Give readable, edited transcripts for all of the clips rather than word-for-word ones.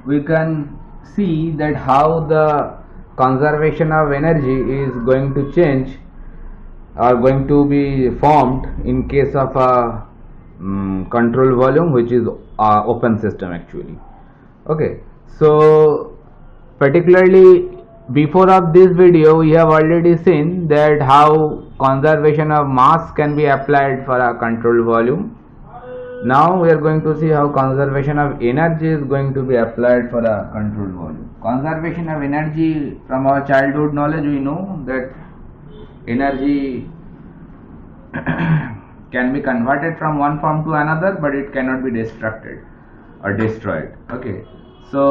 we can see that how the conservation of energy is going to change or going to be formed in case of a control volume which is open system actually. Okay, so particularly before of this video we have already seen that how conservation of mass can be applied for a control volume. Now we are going to see how conservation of energy is going to be applied for a control volume. Conservation of energy, from our childhood knowledge we know that energy can be converted from one form to another, but it cannot be destructed or destroyed. Okay, so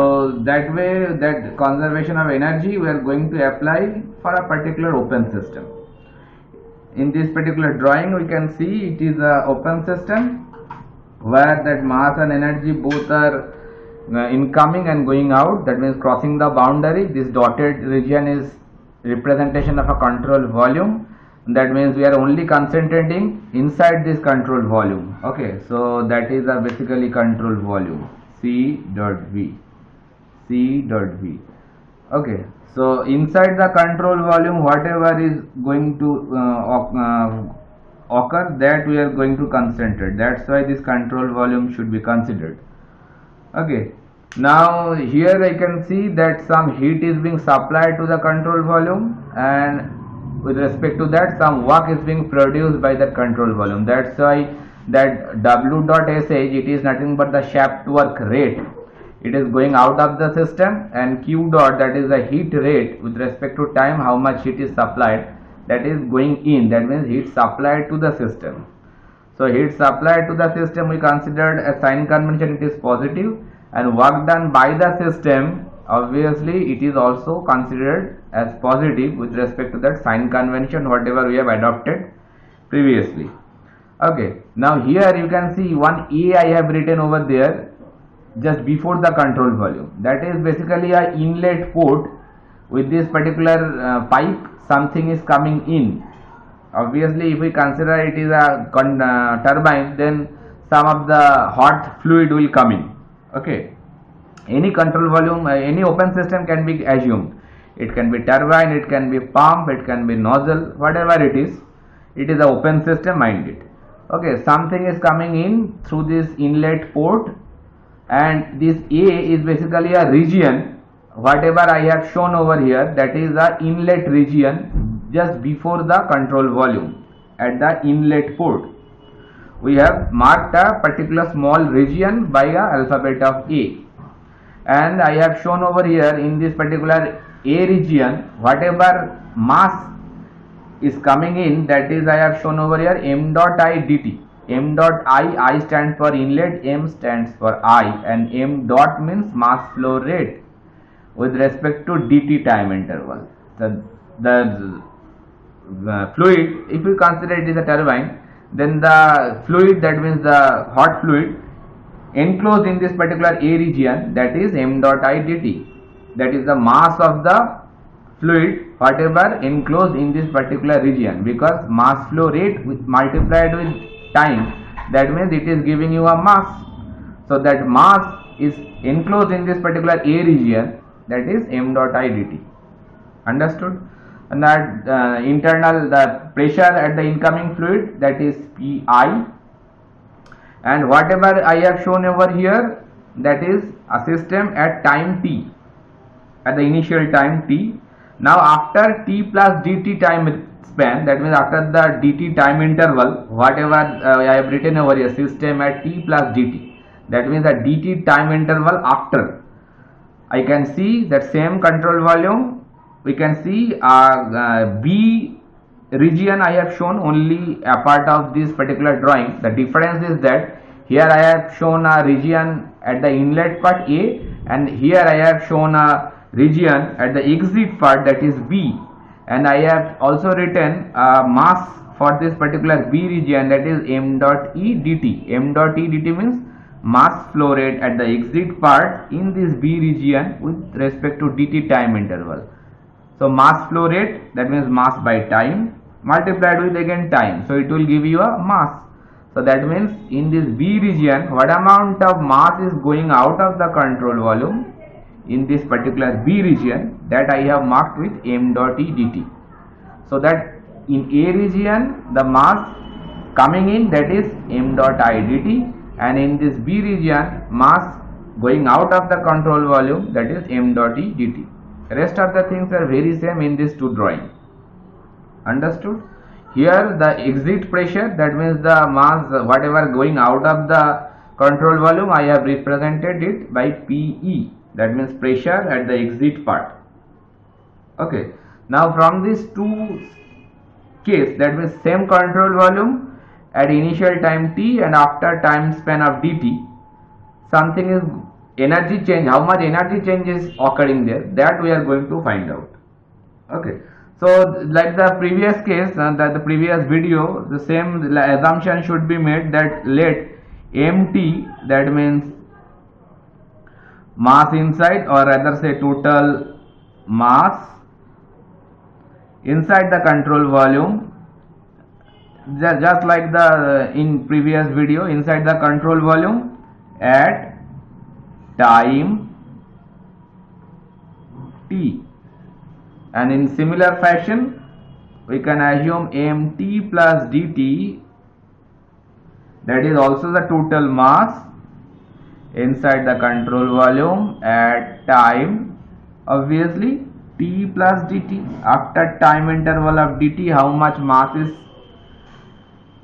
that way, that conservation of energy we are going to apply for a particular open system. In this particular drawing we can see it is a open system where that mass and energy both are incoming and going out, that means crossing the boundary. This dotted region is representation of a control volume, that means we are only concentrating inside this control volume. Okay, so that is a basically control volume C dot V. Okay, so inside the control volume whatever is going to occur, that we are going to concentrate. That's why this control volume should be considered. Okay, now here I can see that some heat is being supplied to the control volume, and with respect to that some work is being produced by that control volume. That's why that W dot SH, it is nothing but the shaft work rate. It is going out of the system, and Q dot, that is the heat rate with respect to time, how much heat is supplied, that is going in, that means heat supplied to the system. So heat supplied to the system we considered as sign convention, it is positive, and work done by the system obviously it is also considered as positive with respect to that sign convention whatever we have adopted previously. Okay, now here you can see one A I have written over there just before the control volume, that is basically a inlet port. With this particular pipe something is coming in. Obviously if we consider it is a turbine, then some of the hot fluid will come in. Okay, any control volume, any open system can be assumed. It can be turbine, it can be pump, it can be nozzle, whatever it is an open system, mind it. Okay, something is coming in through this inlet port, and this A is basically a region whatever I have shown over here, that is the inlet region just before the control volume. At the inlet port we have marked a particular small region by a alphabet of A, and I have shown over here in this particular A region whatever mass is coming in, that is I have shown over here m dot I dt. M dot I stands for inlet, M stands for I, and m dot means mass flow rate with respect to dt time interval. The fluid, if you consider it is a turbine, then the fluid, that means the hot fluid enclosed in this particular A region, that is m dot I dt, that is the mass of the fluid whatever enclosed in this particular region, because mass flow rate multiplied with time, that means it is giving you a mass. So that mass is enclosed in this particular A region, that is m dot I dt. Understood? And that internal, the pressure at the incoming fluid, that is Pi, and whatever I have shown over here, that is a system at time t, at the initial time t. Now after t plus dt time span, that means after the dt time interval, whatever I have written over here, system at t plus dt, that means the dt time interval after, I can see that same control volume. We can see B region I have shown only a part of this particular drawing. The difference is that here I have shown a region at the inlet part A, and here I have shown a region at the exit part, that is B, and I have also written mass for this particular B region, that is m dot E dt. M dot E dt means mass flow rate at the exit part in this B region with respect to dt time interval. So mass flow rate, that means mass by time multiplied with again time, so it will give you a mass. So that means in this B region what amount of mass is going out of the control volume, in this particular B region, that I have marked with m dot E dt. So that in A region the mass coming in, that is m dot I dt, and in this B region mass going out of the control volume, that is m dot E dt. Rest of the things are very same in these two drawing. Understood? Here the exit pressure, that means the mass whatever going out of the control volume, I have represented it by PE, that means pressure at the exit part. Okay, now from these two case, that means same control volume at initial time t and after time span of dt, something is energy change, how much energy change is occurring there, that we are going to find out. Okay, so like the previous case, that the previous video, the same assumption should be made that let mt, that means mass inside, or rather say total mass inside the control volume, just like the in previous video, inside the control volume at time t, and in similar fashion we can assume mt plus dt, that is also the total mass inside the control volume at time, obviously t plus dt, after time interval of dt how much mass is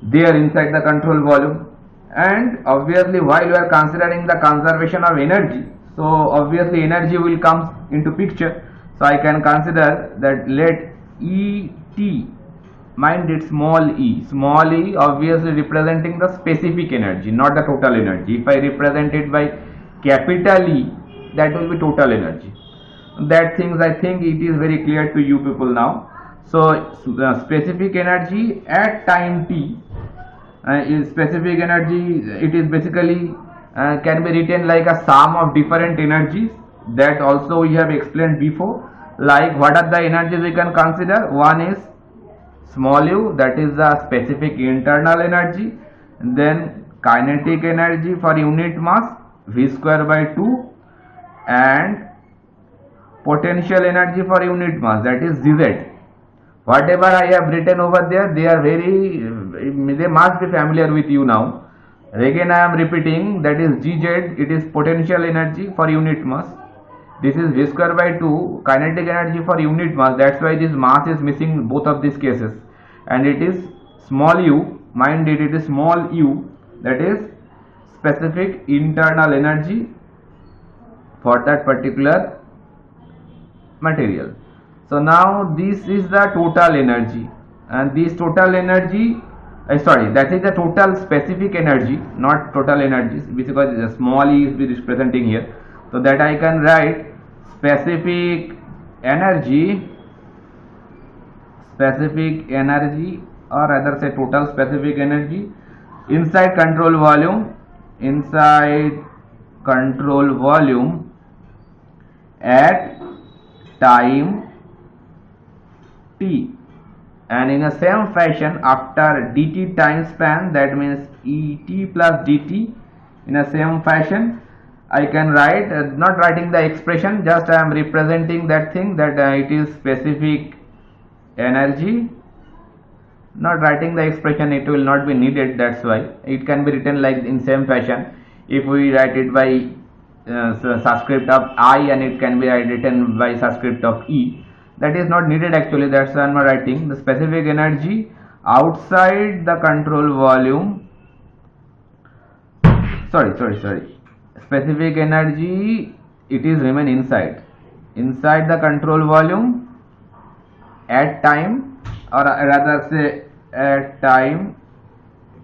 there inside the control volume. And obviously while we are considering the conservation of energy, so obviously energy will come into picture. So I can consider that let Et, mind it small e obviously representing the specific energy, not the total energy. If I represent it by capital E, that will be total energy. That things I think it is very clear to you people now. So specific energy at time t is specific energy, it is basically can be written like a sum of different energies, that also we have explained before. Like what are the energies we can consider? One is small u, that is the specific internal energy, then kinetic energy for unit mass v square by 2, and potential energy for unit mass, that is Gz. Whatever I have written over there, they are they must be familiar with you now. Again I am repeating, that is Gz, it is potential energy for unit mass. This is v square by 2, kinetic energy for unit mass, that's why this mass is missing in both of these cases. And it is small u, mind it, it is small u, that is specific internal energy for that particular material. So now this is the total energy, and this total energy, that is the total specific energy, not total energy, because the small e is representing here. So that I can write specific energy, or rather say total specific energy inside control volume, at time t, and in the same fashion after dt time span, that means Et plus dt, in the same fashion I can write, not writing the expression, just I am representing that thing, that it is specific energy, not writing the expression, it will not be needed, that's why it can be written like in same fashion. If we write it by subscript of I, and it can be written by subscript of E, that is not needed actually, that's why I am writing the specific energy outside the control volume, specific energy, it is remain inside the control volume at time, or rather say at time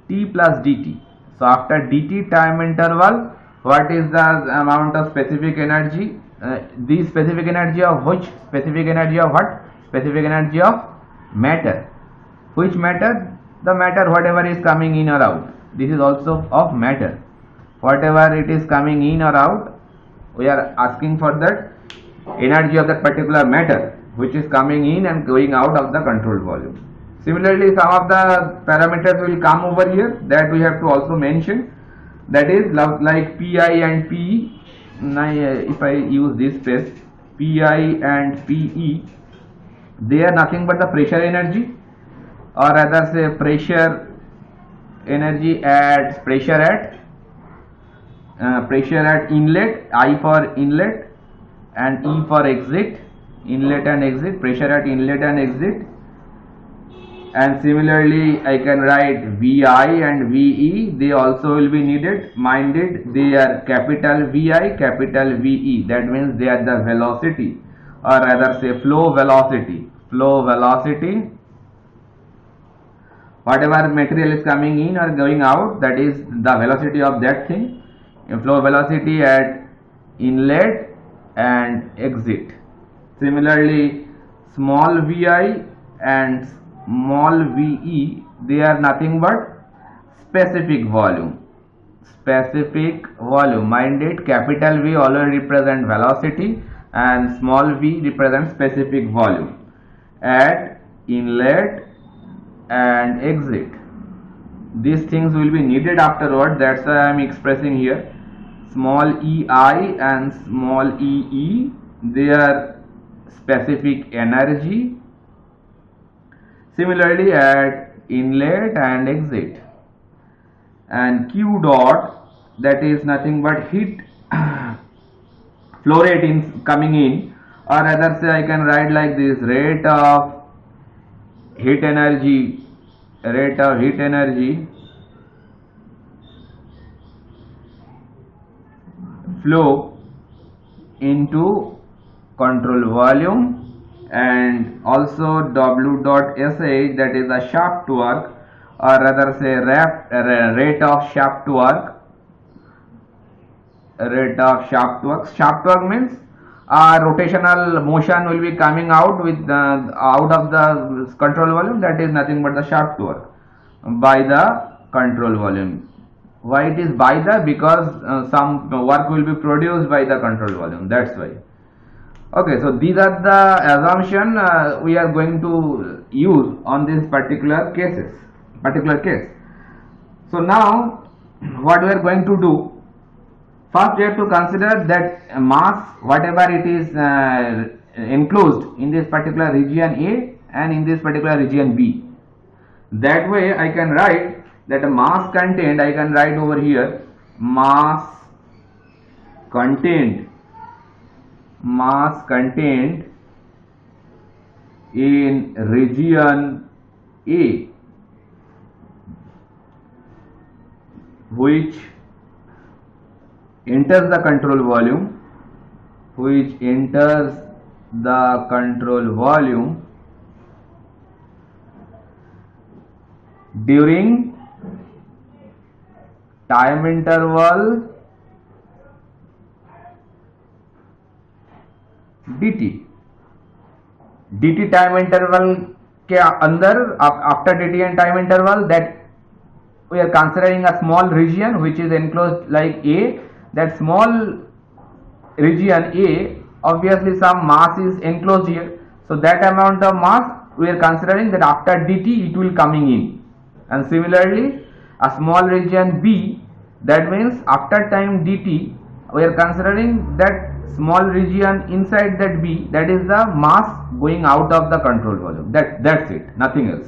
t plus dt. So after dt time interval, what is the amount of specific energy? The specific energy of which? Specific energy of what? Specific energy of matter. Which matter? The matter whatever is coming in or out. This is also of matter. Whatever it is coming in or out, we are asking for that energy of that particular matter which is coming in and going out of the controlled volume. Similarly, some of the parameters will come over here that we have to also mention, that is like Pi and Pe. now if I use this phrase, Pi and Pe, they are nothing but the pressure energy, or rather say pressure energy at pressure at inlet, I for inlet and E for exit, inlet and exit, pressure at inlet and exit. And similarly I can write Vi and Ve, they also will be needed. Mind it, they are capital Vi, capital Ve, that means they are the velocity, or rather say flow velocity. Whatever material is coming in or going out, that is the velocity of that thing. Flow velocity at inlet and exit. Similarly, small Vi and small Ve, they are nothing but specific volume. Mind it, capital V always represent velocity and small v represents specific volume at inlet and exit. These things will be needed afterward, that's why I am expressing here. Small ei and small ee, they are specific energy. Similarly at inlet and exit. And q dot, that is nothing but heat flow rate in coming in, or rather say I can write like this: rate of heat energy flow into control volume, and also W dot SH, that is the shaft work, or rather say rate of shaft work. Shaft work means rotational motion will be coming out with out of the control volume, that is nothing but the shaft work by the control volume. Why it is by the? Because some work will be produced by the control volume, that's why. Okay, so these are the assumption we are going to use on this particular case. So now what we are going to do, first we have to consider that mass, whatever it is enclosed in this particular region A and in this particular region B. That way I can write that mass contained, I can write over here mass contained in region A, which enters the control volume, during time interval dt time interval के अंदर, after dt and time interval, that we are considering a small region which is enclosed like A. That small region A, obviously some mass is enclosed here, so that amount of mass we are considering that after dt it will coming in. And similarly a small region B, that means after time dt we are considering that small region inside that B, that is the mass going out of the control volume. That's it, nothing else.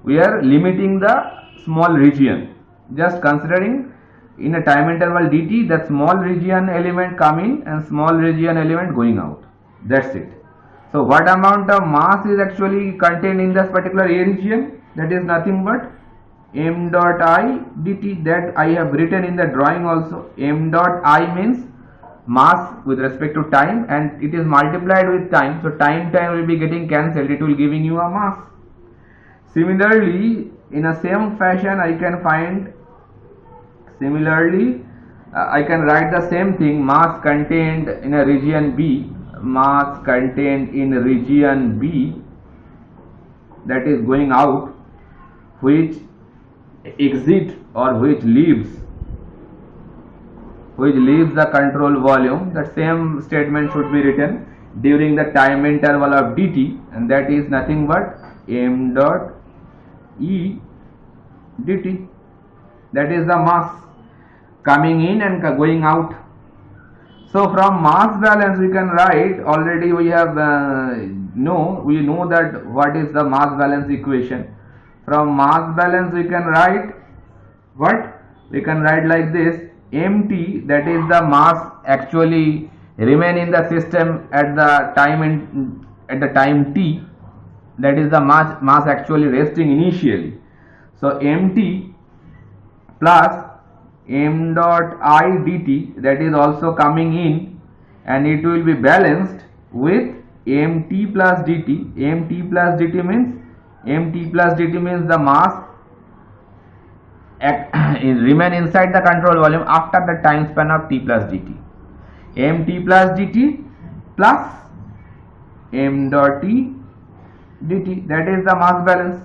We are limiting the small region, just considering in a time interval dt that small region element come in and small region element going out, that's it. So what amount of mass is actually contained in this particular A region? That is nothing but m dot I dt, that I have written in the drawing also. M dot I means mass with respect to time, and it is multiplied with time, so time will be getting cancelled, it will giving you a mass. Similarly in a same fashion I can find, I can write the same thing, mass contained in a region B, that is going out, which exit or which leaves the control volume. The same statement should be written during the time interval of dt, and that is nothing but m dot E dt, that is the mass coming in and going out. So from mass balance we can write, already we have we know that what is the mass balance equation. From mass balance we can write what? We can write like this: mt, that is the mass actually remain in the system at the time t, that is the mass actually resting initially. So mt plus m dot I dt, that is also coming in, and it will be balanced with mt plus dt. mt plus dt means the mass remain inside the control volume after the time span of t plus dt. mt plus dt plus m dot t dt, that is the mass balance.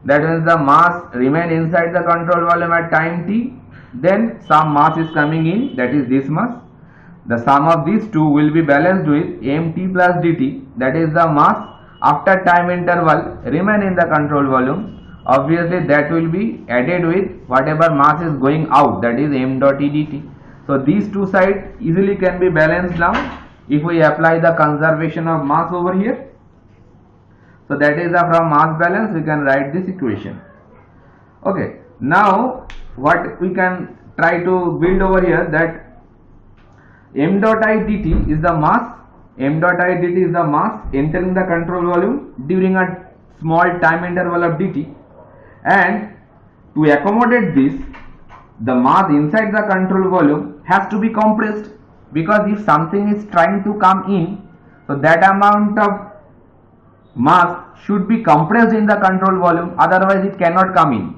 That means the mass remain inside the control volume at time t, then some mass is coming in, that is this mass. The sum of these two will be balanced with mt plus dt, that is the mass after time interval remain in the control volume. Obviously that will be added with whatever mass is going out, that is m dot e dt. So these two sides easily can be balanced now if we apply the conservation of mass over here. So that is from mass balance we can write this equation. Okay, now what we can try to build over here, that m dot I dt is the mass, m dot I dt is the mass entering the control volume during a small time interval of dt, and to accommodate this, the mass inside the control volume has to be compressed, because if something is trying to come in, so that amount of mass should be compressed in the control volume, otherwise it cannot come in.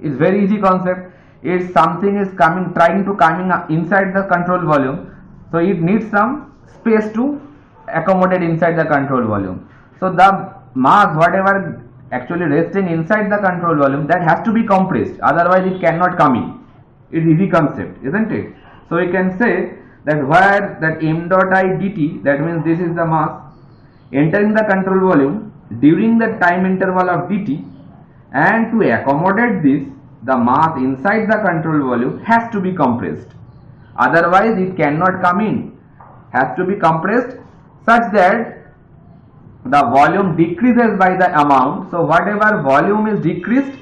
It's very easy concept. If something is trying to coming inside the control volume, so it needs some space to accommodate inside the control volume. So the mass whatever actually resting inside the control volume, that has to be compressed, otherwise it cannot come in. It's easy concept, isn't it? So we can say that where that m dot I dt, that means this is the mass entering the control volume during the time interval of dt, and to accommodate this, the mass inside the control volume has to be compressed, otherwise it cannot come in. Has to be compressed such that the volume decreases by the amount. So whatever volume is decreased,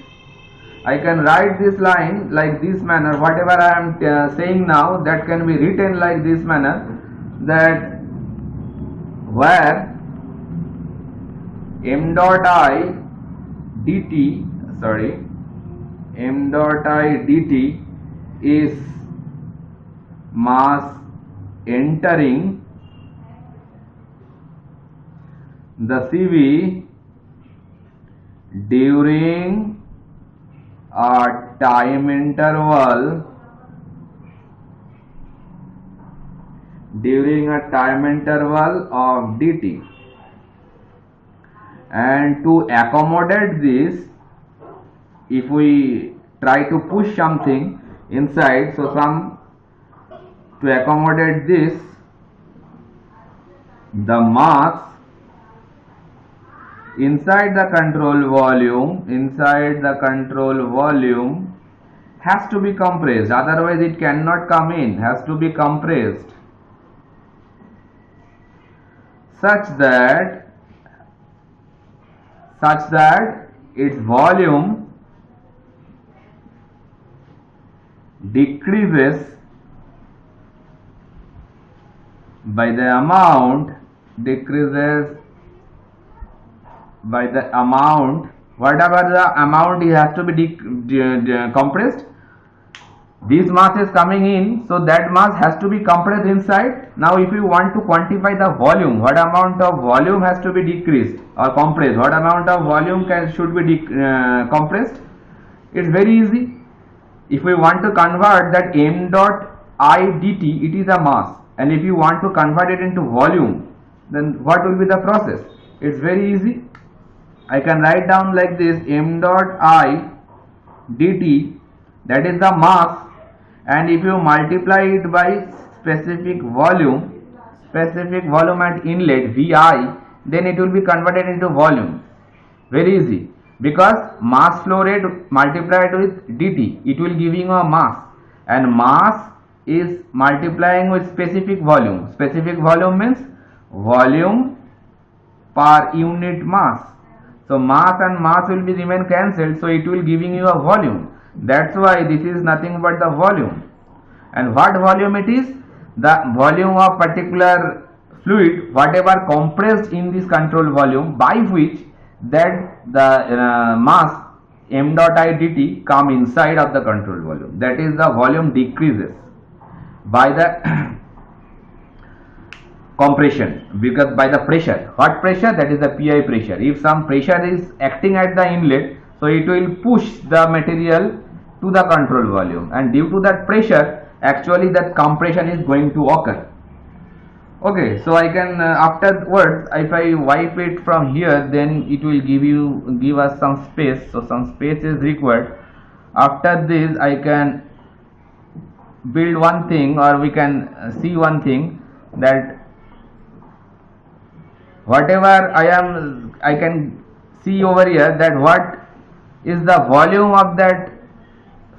I can write this line like this manner. Whatever I am saying now, that can be written like this manner, that where m dot I dt is mass entering the CV during a time interval of dt, and to accommodate this, if we try to push something inside, so to accommodate this, the mass inside the control volume has to be compressed, otherwise it cannot come in. Has to be compressed such that its volume decreases by the amount, whatever the amount it has to be compressed. This mass is coming in, so that mass has to be compressed inside. Now if you want to quantify the volume, what amount of volume has to be decreased or compressed, what amount of volume should be compressed, it's very easy. If we want to convert that m dot I dt, it is a mass, and if you want to convert it into volume, then what will be the process? It's very easy. I can write down like this: m dot I dt, that is the mass, and if you multiply it by specific volume at inlet Vi, then it will be converted into volume. Very easy, because mass flow rate multiplied with dt, it will give you a mass, and mass is multiplying with specific volume. Specific volume means volume per unit mass. So mass and mass will be remain cancelled, so it will giving you a volume. That's why this is nothing but the volume. And what volume it is? The volume of particular fluid, whatever compressed in this control volume, by which that the mass m dot I dt come inside of the control volume. That is, the volume decreases by the compression, because by the pressure. What pressure? That is the PI pressure. If some pressure is acting at the inlet, so it will push the material to the control volume, and due to that pressure, actually that compression is going to occur. Okay, so I can afterwards, if I wipe it from here, then it will give us some space. So some space is required. After this, I can build one thing, or we can see one thing, that whatever I can see over here, that what is the volume of that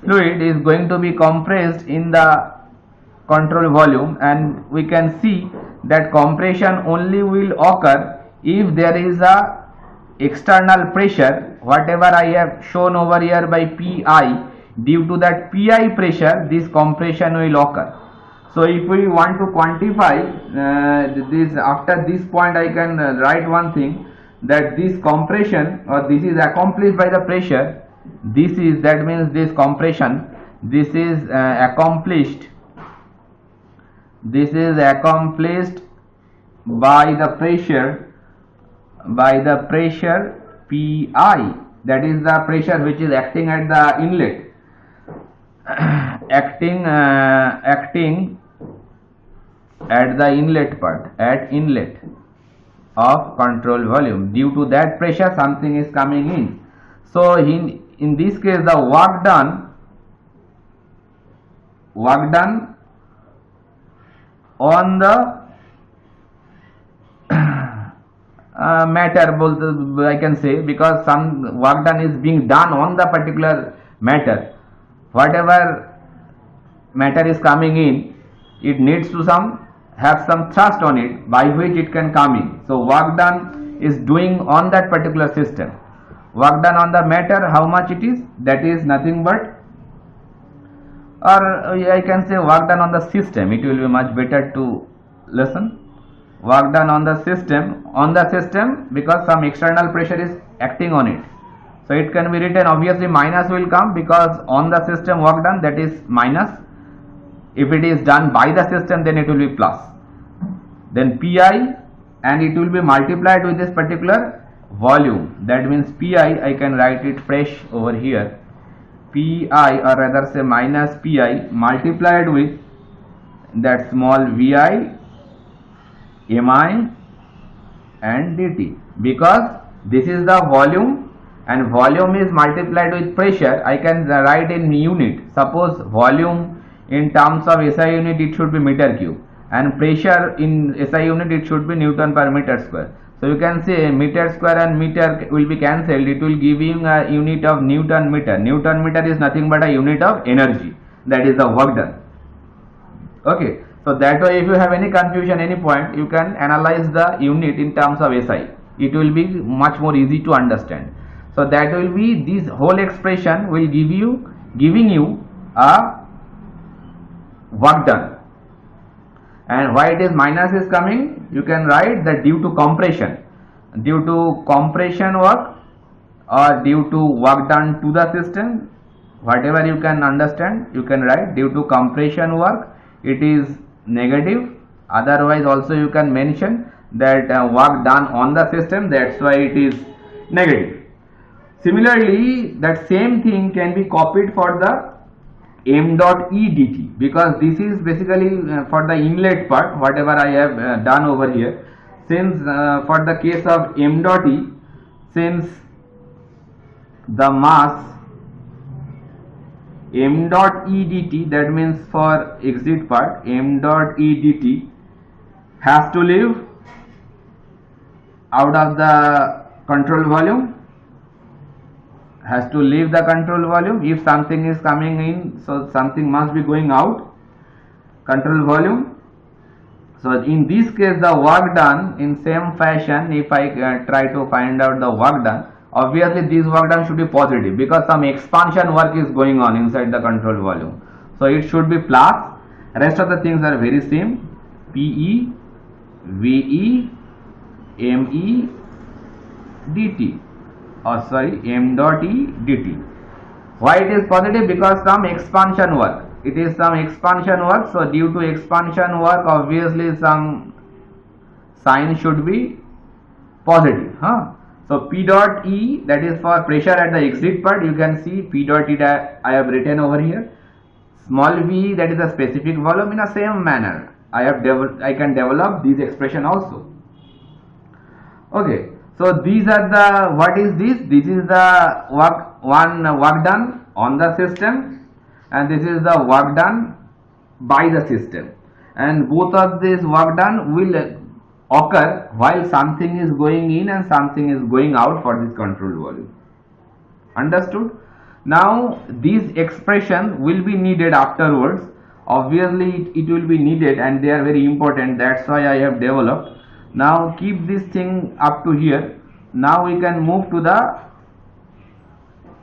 fluid is going to be compressed in the control volume, and we can see that compression only will occur if there is a external pressure, whatever I have shown over here by Pi. Due to that Pi pressure, this compression will occur. So if we want to quantify this, after this point I can write one thing, that this compression, or this is accomplished by the pressure. This is, that means this compression, this is accomplished by the pressure Pi, that is the pressure which is acting at the inlet, acting at the inlet part, at inlet of control volume. Due to that pressure, something is coming in. So in this case, the work done on the matter, I can say, because some work done is being done on the particular matter. Whatever matter is coming in, it needs to have some thrust on it, by which it can come in. So work done is doing on that particular system. Work done on the matter, how much it is? That is nothing but, or I can say work done on the system. It will be much better to listen. Work done on the system, because some external pressure is acting on it. So it can be written, obviously minus will come, because on the system work done, that is minus. If it is done by the system, then it will be plus. Then Pi, and it will be multiplied with this particular volume. That means Pi, I can write it fresh over here. Pi, or rather say minus Pi, multiplied with that small Vi, Mi and dt, because this is the volume, and volume is multiplied with pressure. I can write in unit. Suppose volume in terms of SI unit, it should be meter cube, and pressure in SI unit, it should be Newton per meter square. So you can say meter square and meter will be cancelled. It will give you a unit of Newton meter. Newton meter is nothing but a unit of energy, that is the work done. Okay, so that way, if you have any confusion, any point, you can analyze the unit in terms of SI. It will be much more easy to understand. So that will be, this whole expression will giving you a work done. And why it is minus is coming, you can write that due to compression work, or due to work done to the system, whatever you can understand, you can write due to compression work, it is negative. Otherwise also you can mention that work done on the system, that's why it is negative. Similarly, that same thing can be copied for the m dot E dt, because this is basically for the inlet part, whatever I have done over here. Since for the case of m dot E, since the mass m dot E dt, that means for exit part, m dot E dt has to leave out of the control volume, has to leave the control volume. If something is coming in, so something must be going out. control volume. So in this case the work done in same fashion, if I try to find out the work done, obviously this work done should be positive because some expansion work is going on inside the control volume. So it should be plus. Rest of the things are very same. PE, VE, ME, DT, or sorry, M dot E dt. Why it is positive? Because some expansion work. It is some expansion work. So due to expansion work, obviously some sign should be positive. So P dot E, that is for pressure at the exit part. You can see P dot E I have written over here. Small v, that is a specific volume. In the same manner, I can develop this expression also. Okay. So these are the, what is this? This is the work done on the system, and this is the work done by the system, and both of this work done will occur while something is going in and something is going out for this control volume. Understood? Now this expression will be needed afterwards. Obviously it will be needed, and they are very important. That's why I have developed. Now keep this thing up to here. Now we can move to the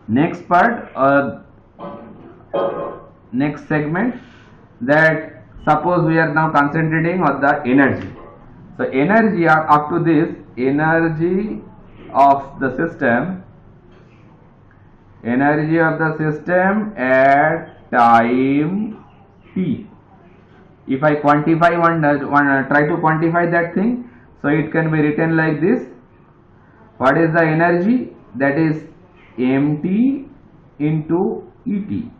next part, next segment, that suppose we are now concentrating on the energy. So energy up to this, energy of the system at time t. If I quantify try to quantify that thing, so it can be written like this. What is the energy? That is mt into Et.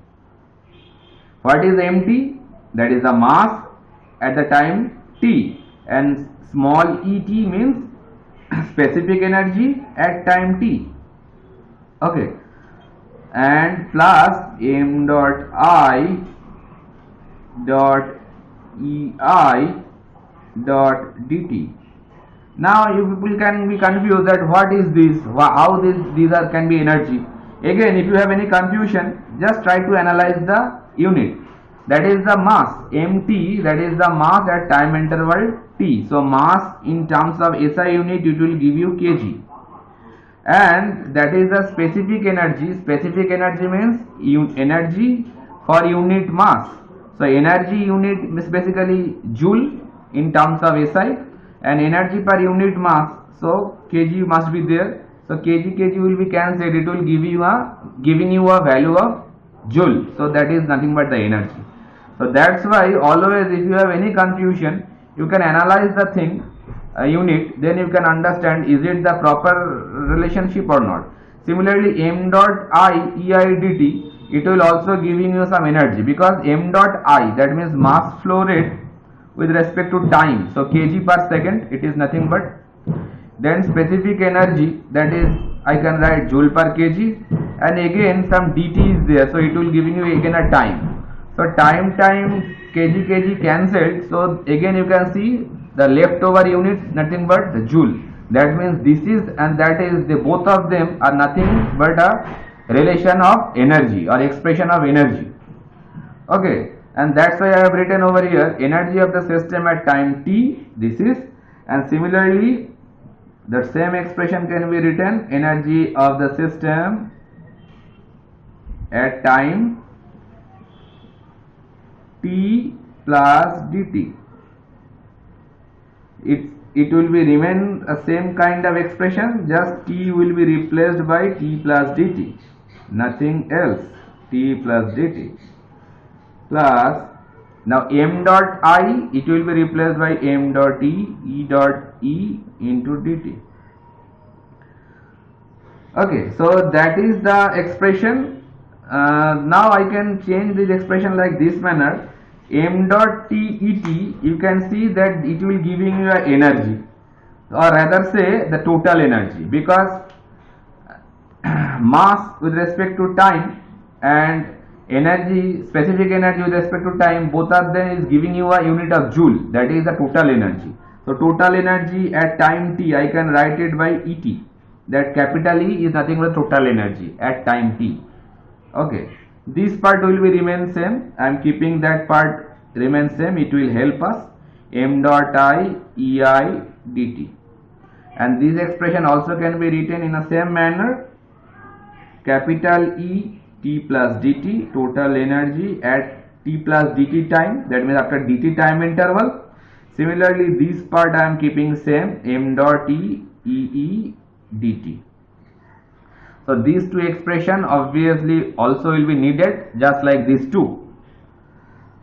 What is mt? That is the mass at the time t, and small et means specific energy at time t. Okay, and plus m dot I dot ei dot dt. Now you people can be confused that what is this, how these are can be energy. Again, if you have any confusion, just try to analyze the unit. That is the mass mt, that is the mass at time interval t. So mass in terms of SI unit, it will give you kg, and that is the specific energy. Specific energy means energy for unit mass. So energy unit is basically joule in terms of SI, and energy per unit mass, so kg must be there. So kg will be cancelled. It will giving you a value of joule. So that is nothing but the energy. So that's why always if you have any confusion, you can analyze the thing unit, then you can understand is it the proper relationship or not. Similarly, m dot I ei dt, it will also giving you some energy, because m dot I, that means mass flow rate with respect to time, so kg per second, it is nothing but. Then specific energy, that is I can write joule per kg, and again some dt is there, so it will giving you again a time. So time kg cancelled, so again you can see the leftover units nothing but the joule. That means this is and that is, the both of them are nothing but a relation of energy or expression of energy. Okay, and that's why I have written over here energy of the system at time t, this is, and similarly the same expression can be written energy of the system at time t plus dt. It will be remain a same kind of expression, just t will be replaced by t plus dt, nothing else, t plus dt, plus now m dot I, it will be replaced by m dot e dot e into dt. Okay, so that is the expression. Now I can change this expression like this manner. M dot t et, you can see that it will giving you a energy, or rather say the total energy, because mass with respect to time and energy, specific energy with respect to time, both of them is giving you a unit of joule, that is the total energy. So total energy at time t, I can write it by Et, that capital E is nothing but total energy at time t. Okay, this part will be remain same. I am keeping that part remains same, it will help us m dot I ei dt. And this expression also can be written in the same manner, capital E t plus dt, total energy at t plus dt time, that means after dt time interval. Similarly, this part I am keeping same, m dot E ee dt. So these two expression obviously also will be needed, just like these two.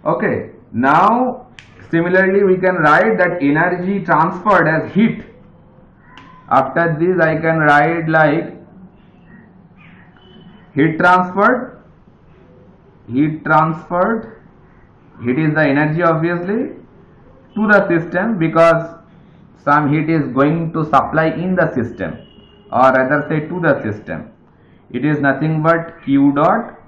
Okay, now similarly we can write that energy transferred as heat. After this I can write like heat transferred, heat is the energy obviously to the system, because some heat is going to supply in the system, or rather say to the system. It is nothing but q dot,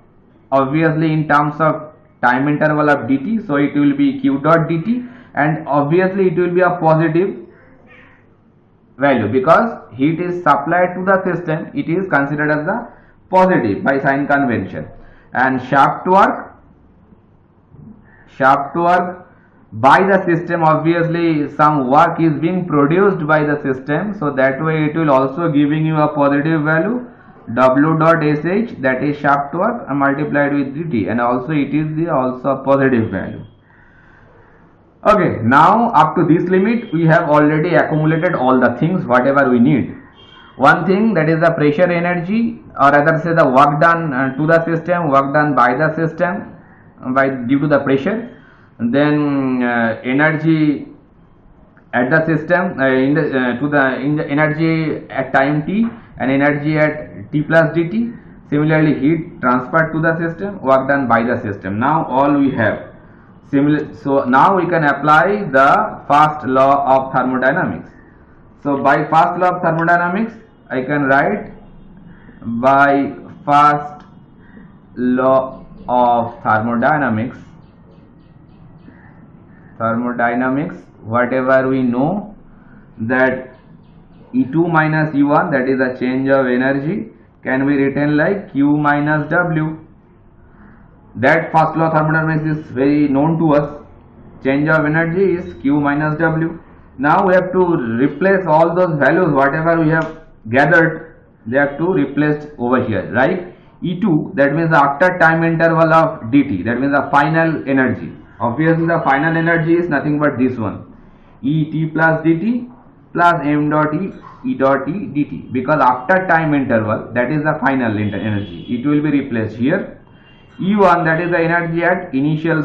obviously in terms of time interval of dt, so it will be q dot dt, and obviously it will be a positive value because heat is supplied to the system, it is considered as the positive by sign convention. And shaft work by the system, obviously some work is being produced by the system, so that way it will also giving you a positive value, w dot sh, that is shaft work, multiplied with dt, and also it is the also a positive value. Okay, now up to this limit we have already accumulated all the things whatever we need. One thing, that is the pressure energy, or rather say the work done to the system, work done by the system due to the pressure. Then energy at the system in the energy at time t, and energy at t plus dt. Similarly, heat transferred to the system, work done by the system. Now all we have. So now we can apply the first law of thermodynamics. So by first law of thermodynamics, I can write by first law of thermodynamics, whatever we know, that E2 minus E1, that is the change of energy, can be written like Q minus W. That first law of thermodynamics is very known to us. Change of energy is Q minus W. Now we have to replace all those values whatever we have gathered, they have to replace over here, right? E2, that means the after time interval of dt, that means the final energy. Obviously the final energy is nothing but this one, E t plus dt plus m dot e dot e dt, because after time interval, that is the final energy, it will be replaced here. E1, that is the energy at initial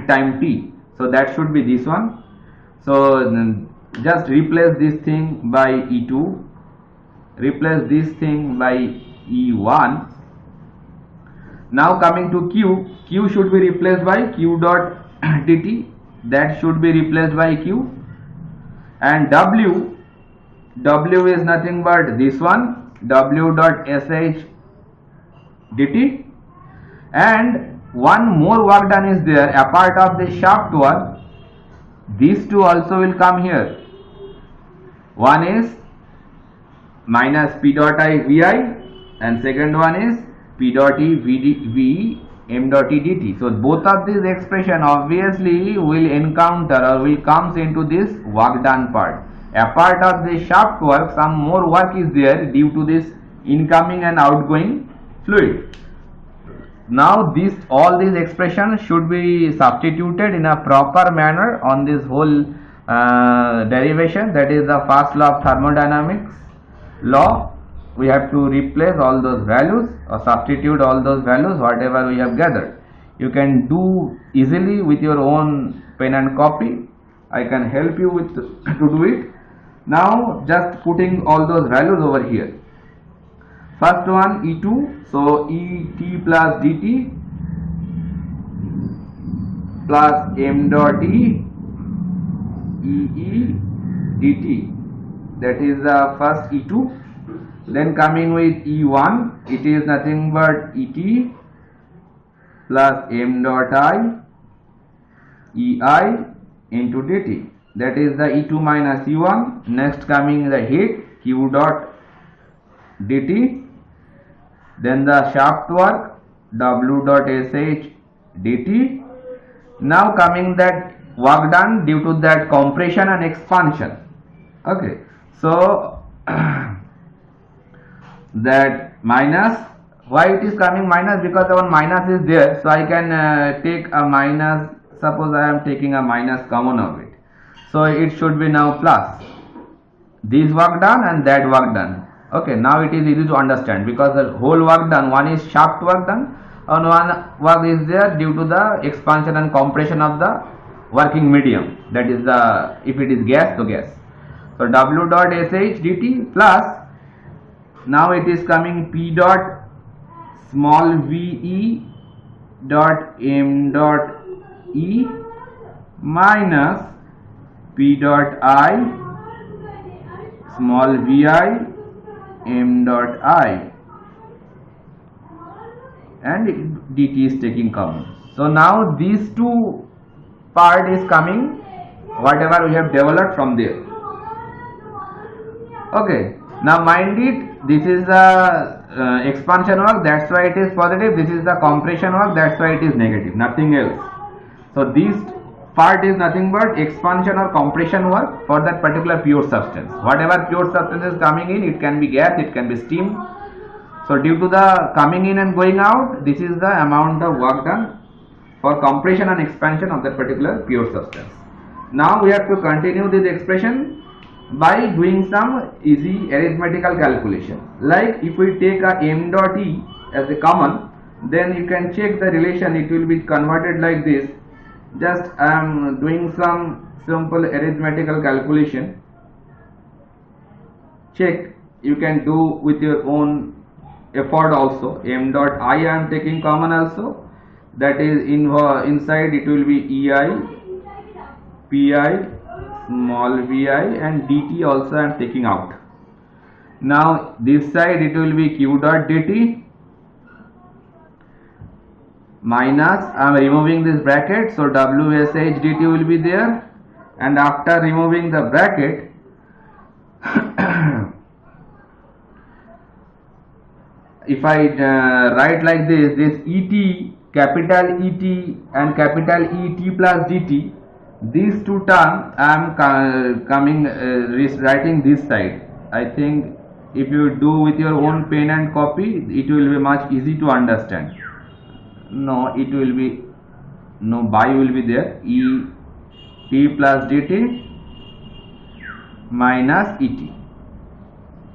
time t, so that should be this one. So just replace this thing by E2, replace this thing by E1. Now coming to Q should be replaced by Q dot dt, that should be replaced by Q. And W is nothing but this one, W dot sh dt. And one more work done is there, apart of the shaft work, these two also will come here. One is minus P dot I Vi, and second one is P dot E V m dot E dt. So both of these expression obviously will encounter or will comes into this work done part. Apart of the shaft work, some more work is there due to this incoming and outgoing fluid. Now all these expressions should be substituted in a proper manner on this whole derivation, that is the first law of thermodynamics law. We have to replace all those values or substitute all those values whatever we have gathered. You can do easily with your own pen and copy. I can help you with to do it. Now just putting all those values over here. First one E2, so E t plus dt plus m dot E e dt, that is the first E2. Then coming with E1, it is nothing but Et plus m dot I ei into dt, that is the E2 minus E1. Next coming the heat, Q dot dt. Then the shaft work, W dot sh dt. Now coming that work done due to that compression and expansion. Okay, so that minus, why it is coming minus? Because our minus is there, so I can take a minus. Suppose I am taking a minus common of it, so it should be now plus this work done and that work done. Okay, now it is easy to understand because the whole work done, one is shaft work done and one work is there due to the expansion and compression of the working medium, that is the, if it is gas, so gas. So W dot SH dt plus, now it is coming P dot small ve dot m dot e minus P dot I small vi m dot I, and dt is taking common. So now these two part is coming, whatever we have developed from there. Okay, now mind it, this is the expansion work, that's why it is positive. This is the compression work, that's why it is negative, nothing else. So this part is nothing but expansion or compression work for that particular pure substance. Whatever pure substance is coming in, it can be gas, it can be steam. So due to the coming in and going out, this is the amount of work done for compression and expansion of that particular pure substance. Now we have to continue this expression by doing some easy arithmetical calculation. Like if we take a m dot e as a common, then you can check the relation, it will be converted like this. Just I am doing some simple arithmetical calculation. Check, you can do with your own effort also. M dot I am taking common also, that is inside it will be ei, pi, small vi, and dt also I am taking out. Now this side it will be q dot dt minus, I am removing this bracket, so wsh dt will be there, and after removing the bracket if I write like this et, capital Et and capital Et plus dt, these two terms I am writing this side. I think if you do with your own pen and copy, it will be much easy to understand. No, it will be, no, by will be there, E t plus dt minus et.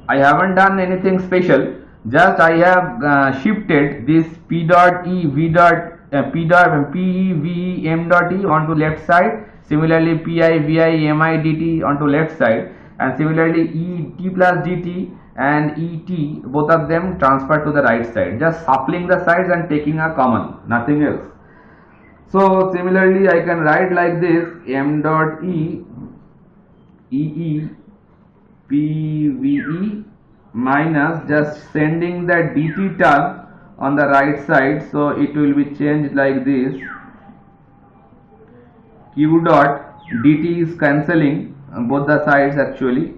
I haven't done anything special, just I have shifted this p dot e v dot p dot p e v e m dot e onto left side, similarly pi vi mi dt onto left side, and similarly e t plus dt and et, both of them transferred to the right side, just shuffling the sides and taking a common, nothing else. So similarly I can write like this, m dot e e p v e minus, just sending that dt term on the right side, so it will be changed like this, q dot dt is cancelling both the sides actually,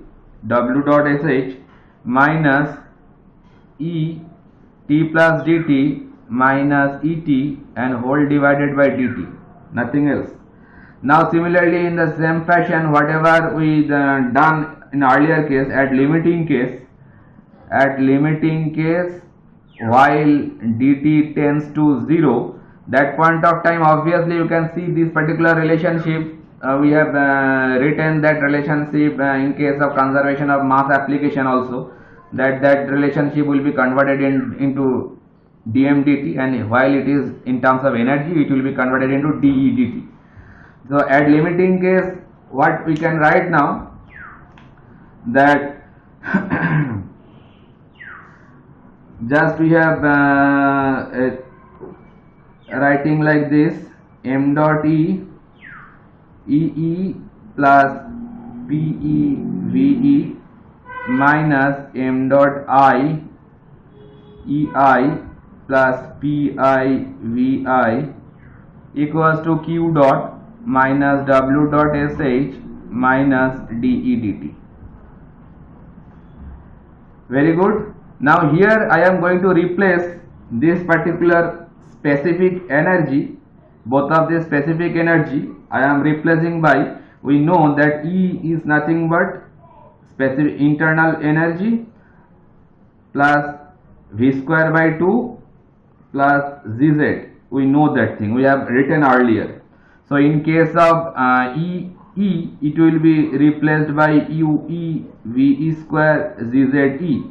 w dot sh minus e t plus dt minus et and whole divided by dt, nothing else. Now similarly in the same fashion, whatever we done in earlier case, at limiting case while dt tends to 0, that point of time obviously you can see this particular relationship. We have written that relationship in case of conservation of mass application also, that relationship will be converted into dm dt, and while it is in terms of energy, it will be converted into de dt. So at limiting case, what we can write now, that just we have writing like this, m dot e ee plus pe ve minus m dot I ei plus pi vi equals to q dot minus w dot sh minus de dt. Very good. Now here I am going to replace this particular specific energy both of this specific energy I am replacing by, we know that E is nothing but specific internal energy plus V square by 2 plus Zz. We know that thing, we have written earlier. So in case of E, it will be replaced by UE VE square ZZE,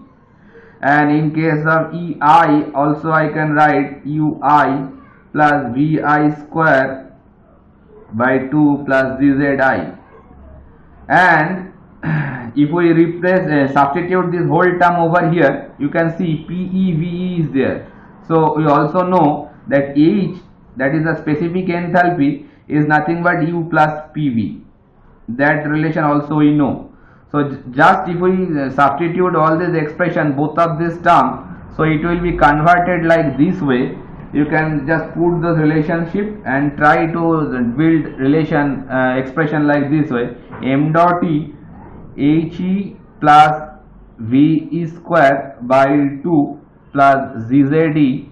and in case of EI also I can write UI plus VI square by 2 plus ZZI. And if we replace substitute this whole term over here, you can see PE VE is there. So we also know that H, that is the specific enthalpy, is nothing but U plus PV. That relation also we know. So just if we substitute all this expression, both of this term, so it will be converted like this way. You can just put the relationship and try to build relation expression like this way: m dot E HE plus VE square by 2 plus ZZE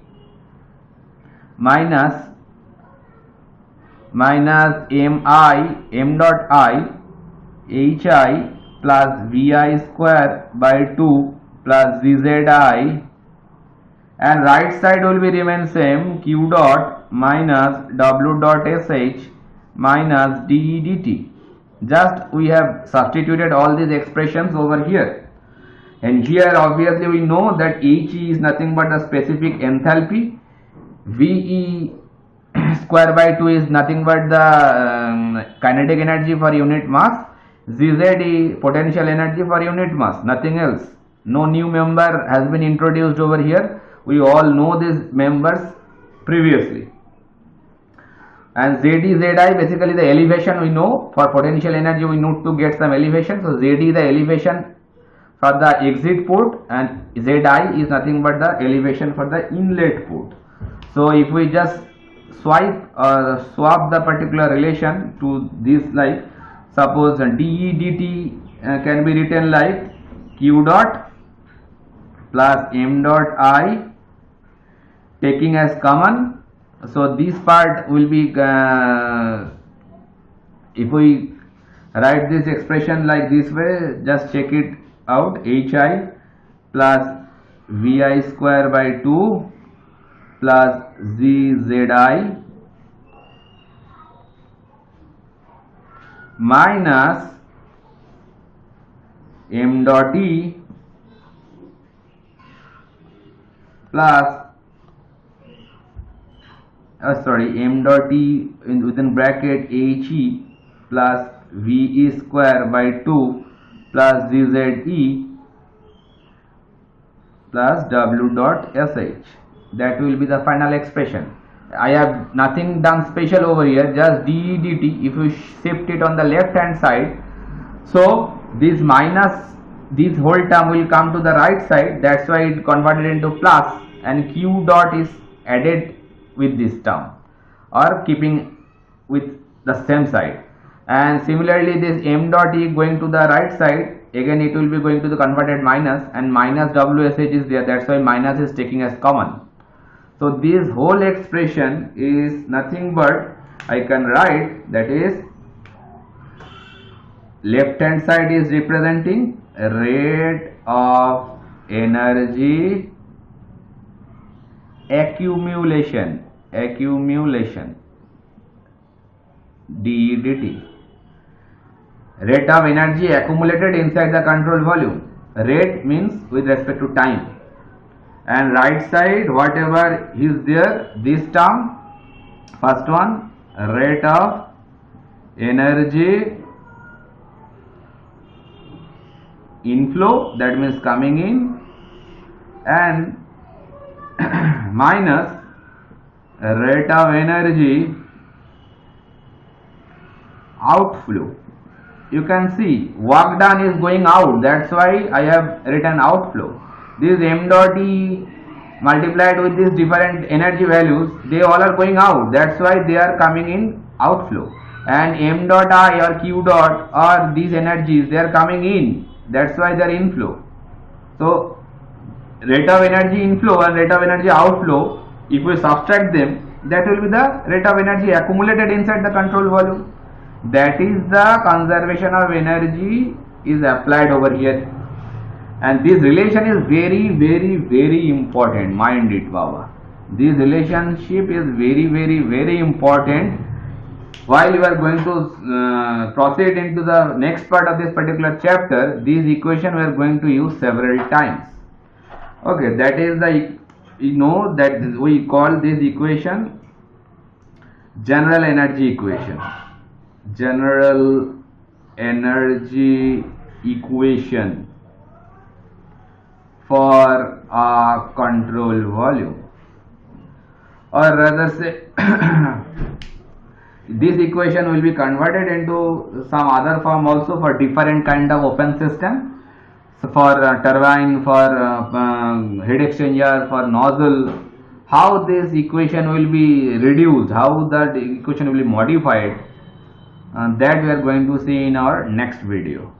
minus m dot I HI plus VI square by 2 plus ZZI, and right side will be remain same, Q dot minus W dot SH minus DE dt. Just we have substituted all these expressions over here, and here obviously we know that HE is nothing but the specific enthalpy, VE square by 2 is nothing but the kinetic energy for unit mass, ZZ is potential energy for unit mass, nothing else. No new member has been introduced over here. We all know these members previously. And ZD ZI basically the elevation we know. For potential energy we need to get some elevation. So ZD the elevation for the exit port, and ZI is nothing but the elevation for the inlet port. So if we just swap the particular relation to this, like suppose dE dt can be written like Q dot plus m dot I, taking as common. So this part will be if we write this expression like this way, just check it out: HI plus VI square by 2 plus ZZI minus m dot E plus m dot E within bracket HE plus VE square by 2 plus ZZE plus W dot SH. That will be the final expression. I have nothing done special over here, just dE dt. If you shift it on the left hand side, so this minus, this whole term will come to the right side, that's why it converted into plus, and Q dot is added with this term or keeping with the same side. And similarly this m dot E going to the right side, again it will be going to the converted minus, and minus WSH is there, that's why minus is taking as common. So this whole expression is nothing but, I can write, that is left hand side is representing rate of energy accumulation dE dt, rate of energy accumulated inside the control volume. Rate means with respect to time, and right side whatever is there, this term, first one, rate of energy inflow, that means coming in, and minus rate of energy outflow. You can see work done is going out, that's why I have written outflow. This m dot E multiplied with these different energy values, they all are going out, that's why they are coming in outflow. And m dot I or Q dot or these energies, they are coming in, that's why they are inflow. So rate of energy inflow and rate of energy outflow, if we subtract them, that will be the rate of energy accumulated inside the control volume. That is the conservation of energy is applied over here, and this relation is very important. Mind it, Baba. This relationship is very important. While you are going to proceed into the next part of this particular chapter, this equation we are going to use several times. Okay, that is the, you know, that we call this equation general energy equation. General energy equation for a control volume, or rather say this equation will be converted into some other form also for different kind of open system. So for turbine, for heat exchanger, for nozzle, how this equation will be reduced, how that equation will be modified, that we are going to see in our next video.